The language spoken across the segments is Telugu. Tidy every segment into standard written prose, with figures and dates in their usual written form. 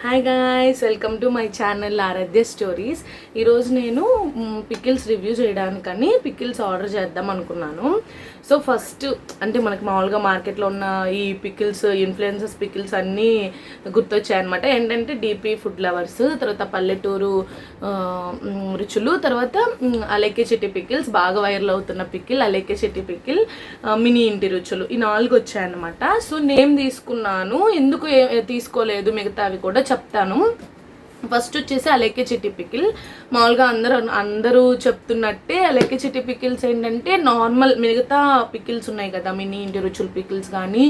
Hi guys, welcome to my channel Aaradhya stories. ఈరోజు నేను పికిల్స్ రివ్యూ చేయడానికని పికిల్స్ ఆర్డర్ చేద్దాం అనుకున్నాను. సో ఫస్ట్ అంటే మనకి మామూలుగా మార్కెట్లో ఉన్న ఈ పికిల్స్ ఇన్ఫ్లుయెన్సర్స్ పికిల్స్ అన్నీ గుర్తొచ్చాయన్నమాట. ఏంటంటే డీపీ ఫుడ్ లవర్స్, తర్వాత పల్లెటూరు రుచులు, తర్వాత అలేకే చెట్టి పికిల్స్, బాగా వైరల్ అవుతున్న పికిల్ అలేకే చెట్టి పికిల్, మినీ ఇంటి రుచులు, ఈ 4 వచ్చాయన్నమాట. సో నేను తీసుకున్నాను, ఎందుకు తీసుకోలేదు మిగతావి కూడా చెప్తాను. ఫస్ట్ వచ్చేసి అలేకే చెట్టి పికిల్. మామూలుగా అందరూ చెప్తున్నట్టే అలేకే చెట్టి పికిల్స్ ఏంటంటే నార్మల్ మిగతా పికిల్స్ ఉన్నాయి కదా, మినీ ఇంటి రుచుల పికిల్స్ కానీ,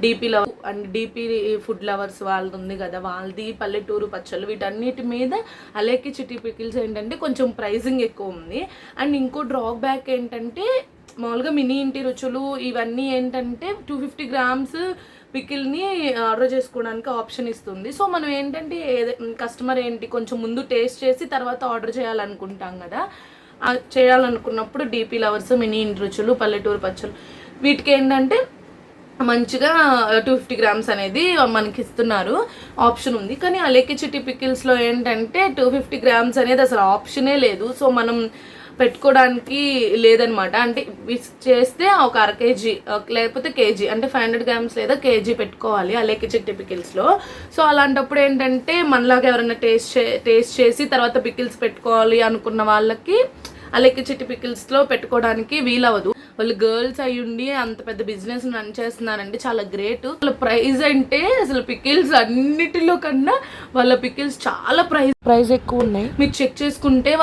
డీపీ ఫుడ్ లవర్స్ వాళ్ళది ఉంది కదా, వాళ్ళది పల్లెటూరు పచ్చళ్ళు, వీటన్నిటి మీద అలేకే చెట్టి పికిల్స్ ఏంటంటే కొంచెం ప్రైజింగ్ ఎక్కువ ఉంది. అండ్ ఇంకో డ్రాప్ బ్యాక్ ఏంటంటే మామూలుగా మినీ ఇంటి రుచులు ఇవన్నీ ఏంటంటే 250 grams పికిల్ని ఆర్డర్ చేసుకోవడానికి ఆప్షన్ ఇస్తుంది. సో మనం ఏంటంటే కస్టమర్ ఏంటి కొంచెం ముందు టేస్ట్ చేసి తర్వాత ఆర్డర్ చేయాలనుకుంటాం కదా, చేయాలనుకున్నప్పుడు డీపీ లవర్స్, మినీ ఇంటి రుచులు, పల్లెటూరు పచ్చళ్ళు, వీటికి ఏంటంటే మంచిగా 250 grams అనేది మనకి ఇస్తున్నారు, ఆప్షన్ ఉంది. కానీ అలేకే చెట్టి పికిల్స్లో ఏంటంటే 250 grams అనేది అసలు ఆప్షనే లేదు. సో మనం పెట్టుకోవడానికి లేదనమాట. అంటే చేస్తే ఒక అర కేజీ లేకపోతే కేజీ అంటే 500 grams లేదా కేజీ పెట్టుకోవాలి అలేకే చెట్టి పికిల్స్లో. సో అలాంటప్పుడు ఏంటంటే మనలాగా ఎవరైనా టేస్ట్ చేసి తర్వాత పికిల్స్ పెట్టుకోవాలి అనుకున్న వాళ్ళకి అలేకే చెట్టి పికిల్స్లో పెట్టుకోవడానికి వీలవదు. వాళ్ళు గర్ల్స్ అయ్యి ఉండి అంత పెద్ద బిజినెస్ రన్ చేస్తున్నారంటే చాలా గ్రేట్. వాళ్ళ ప్రైస్ అంటే అసలు పికిల్స్ అన్నిటిలో కన్నా వాళ్ళ పికిల్స్ చాలా ప్రైస్ ఎక్కువ ఉన్నాయి. మీరు చెక్ చేసుకుంటే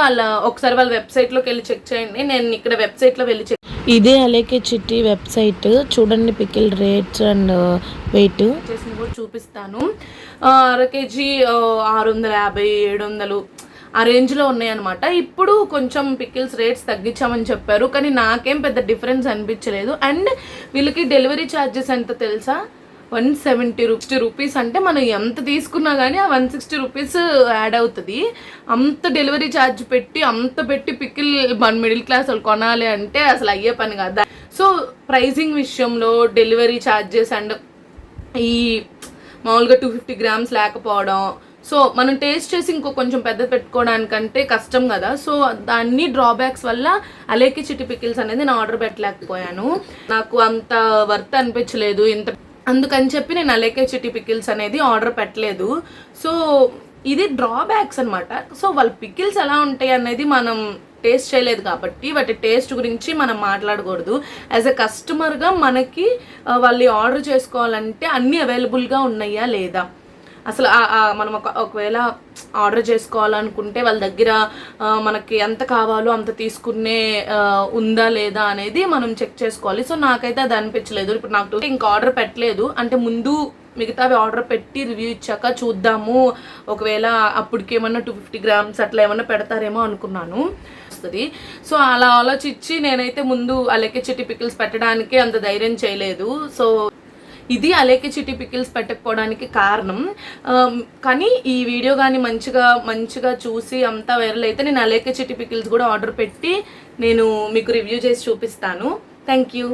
ఒకసారి వాళ్ళ వెబ్సైట్లోకి వెళ్ళి చెక్ చేయండి. నేను ఇక్కడ వెబ్సైట్లో వెళ్ళి చెక్, ఇదే అలేకే చెట్టి వెబ్సైట్ చూడండి, పికిల్ రేట్స్ అండ్ వెయిట్ చేసి కూడా చూపిస్తాను. అర కేజీ 650, 700 ఆ రేంజ్లో ఉన్నాయన్నమాట. ఇప్పుడు కొంచెం పికిల్స్ రేట్స్ తగ్గించామని చెప్పారు, కానీ నాకేం పెద్ద డిఫరెన్స్ అనిపించలేదు. అండ్ వీళ్ళకి డెలివరీ ఛార్జెస్ ఎంత తెలుసా, 170 రూపీస్. అంటే మనం ఎంత తీసుకున్నా కానీ ఆ 160 రూపీస్ యాడ్ అవుతుంది. అంత డెలివరీ ఛార్జ్ పెట్టి పికిల్ మన మిడిల్ క్లాస్ వాళ్ళు కొనాలి అంటే అసలు అయ్యే పని కాదు. సో ప్రైజింగ్ విషయంలో డెలివరీ ఛార్జెస్ అండ్ ఈ మామూలుగా 250 grams లేకపోవడం, సో మనం టేస్ట్ చేసి ఇంకో కొంచెం పెద్ద పెట్టుకోవడానికంటే కష్టం కదా. సో దాన్ని డ్రాబ్యాక్స్ వల్ల అలేకే చెట్టి పికిల్స్ అనేది నేను ఆర్డర్ పెట్టలేకపోయాను. నాకు అంత వర్త్ అనిపించలేదు అందుకని చెప్పి నేను అలేకే చెట్టి పికిల్స్ అనేది ఆర్డర్ పెట్టలేదు. సో ఇది డ్రాబ్యాక్స్ అనమాట. సో వాళ్ళ పికిల్స్ ఎలా ఉంటాయి అనేది మనం టేస్ట్ చేయలేదు కాబట్టి వాటి టేస్ట్ గురించి మనం మాట్లాడకూడదు. యాజ్ ఎ కస్టమర్గా మనకి వాళ్ళు ఆర్డర్ చేసుకోవాలంటే అన్నీ అవైలబుల్గా ఉన్నాయా లేదా, అసలు మనం ఒకవేళ ఆర్డర్ చేసుకోవాలనుకుంటే వాళ్ళ దగ్గర మనకి ఎంత కావాలో అంత తీసుకునే ఉందా లేదా అనేది మనం చెక్ చేసుకోవాలి. సో నాకైతే అది అనిపించలేదు. ఇప్పుడు నాకు ఇంకా ఆర్డర్ పెట్టలేదు అంటే ముందు మిగతావి ఆర్డర్ పెట్టి రివ్యూ ఇచ్చాక చూద్దాము, ఒకవేళ అప్పటికి ఏమన్నా 250 grams అట్లా ఏమన్నా పెడతారేమో అనుకున్నాను. వస్తుంది. సో అలా ఆలోచించి నేనైతే ముందు అలేకే చెట్టి పికిల్స్ పెట్టడానికి అంత ధైర్యం చేయలేదు. సో ఇది అలేకే చెట్టి పికిల్స్ పెట్టకపోవడానికి కారణం. కానీ ఈ వీడియో కానీ మంచిగా చూసి అంతా వైరల్ అయితే నేను అలేకే చెట్టి పికిల్స్ కూడా ఆర్డర్ పెట్టి నేను మీకు రివ్యూ చేసి చూపిస్తాను. Thank you.